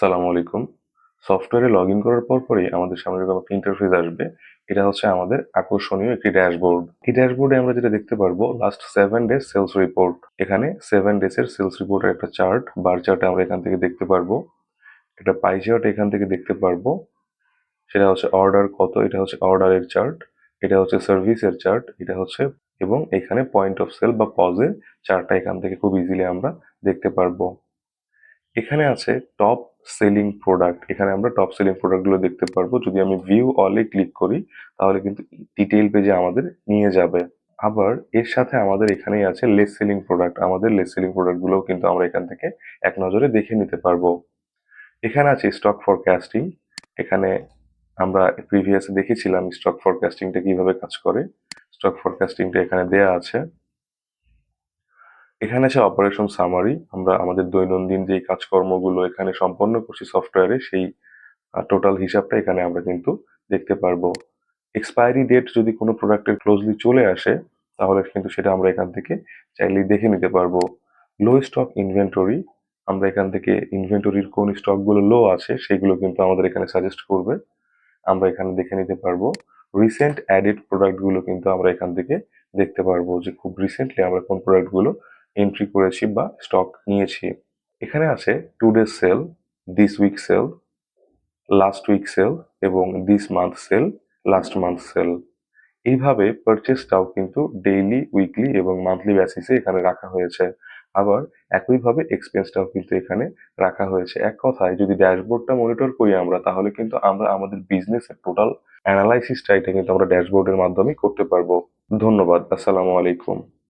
আসসালামু আলাইকুম। সফটওয়্যারে লগইন করার পরপরই আমাদের সামনে এরকম একটা ইন্টারফেস আসবে। এটা হচ্ছে আমাদের আকর্ষণীয় একটি ড্যাশবোর্ড। এই ড্যাশবোর্ডে আমরা যেটা দেখতে পারবো লাস্ট 7 ডেজ সেলস রিপোর্ট। এখানে 7 ডেজ এর সেলস রিপোর্টের একটা চার্ট, বার চার্ট আমরা এখান থেকে দেখতে পারবো। একটা পাই চার্ট এখান থেকে দেখতে পারবো। সেটা হচ্ছে অর্ডার কত, এটা হচ্ছে অর্ডারের চার্ট। এটা হচ্ছে সার্ভিসের চার্ট, এটা হচ্ছে এবং এখানে পয়েন্ট অফ সেল বা পজের চার্টটা এখান থেকে খুব ইজিলি আমরা দেখতে পারবো। এখানে আছে টপ সেলিং প্রোডাক্ট। এখানে আমরা টপ সেলিং প্রোডাক্টগুলো দেখতে পারবো। যদি আমি ভিউ অলে ক্লিক করি তাহলে কিন্তু ডিটেইল পেজে আমাদের নিয়ে যাবে। আবার এর সাথে আমাদের এখানেই আছে লেস সেলিং প্রোডাক্ট। আমাদের লেস সেলিং প্রোডাক্টগুলোও কিন্তু আমরা এখান থেকে এক নজরে দেখে নিতে পারবো। এখানে আছে স্টক ফরকাস্টিং। এখানে আমরা প্রিভিয়াসে দেখেছিলাম স্টক ফরকাস্টিংটা কিভাবে কাজ করে। স্টক ফরকাস্টিংটা এখানে দেয়া আছে। এখানে আছে অপারেশন সামারি। আমরা আমাদের দৈনন্দিন যেই কাজকর্মগুলো এখানে সম্পন্ন করছি সফটওয়্যারে সেই টোটাল হিসাবটা এখানে আমরা কিন্তু দেখতে পারবো। এক্সপায়ারি ডেট যদি কোনো প্রোডাক্টের ক্লোজলি চলে আসে তাহলে কিন্তু সেটা আমরা এখান থেকে চাইলেই দেখে নিতে পারবো। লো স্টক ইনভেন্টরি, আমরা এখান থেকে ইনভেন্টরির কোন স্টকগুলো লো আছে সেগুলো কিন্তু আমাদের এখানে সাজেস্ট করবে। আমরা এখানে দেখে নিতে পারবো। রিসেন্ট অ্যাডেড প্রোডাক্টগুলো কিন্তু আমরা এখান থেকে দেখতে পারবো যে খুব রিসেন্টলি আমরা কোন প্রোডাক্টগুলো এন্ট্রি করেছি বা স্টক নিয়েছি। এখানে আছে two days sale, this week sale, last week sale এবং this month sale, last month sale. এইভাবে পারচেসটাও কিন্তু ডেইলি, উইকলি এবং মান্থলি বেসিসে এখানে রাখা হয়েছে। আবার একইভাবে এক্সপেন্সটাও কিন্তু এখানে রাখা হয়েছে। এক কথায় যদি ড্যাশবোর্ডটা মনিটর করি আমরা তাহলে কিন্তু আমরা আমাদের বিজনেসের টোটাল অ্যানালাইসিসটা এটা কিন্তু আমরা ড্যাশবোর্ডের মাধ্যমে করতে পারবো। ধন্যবাদ। আসসালামু আলাইকুম।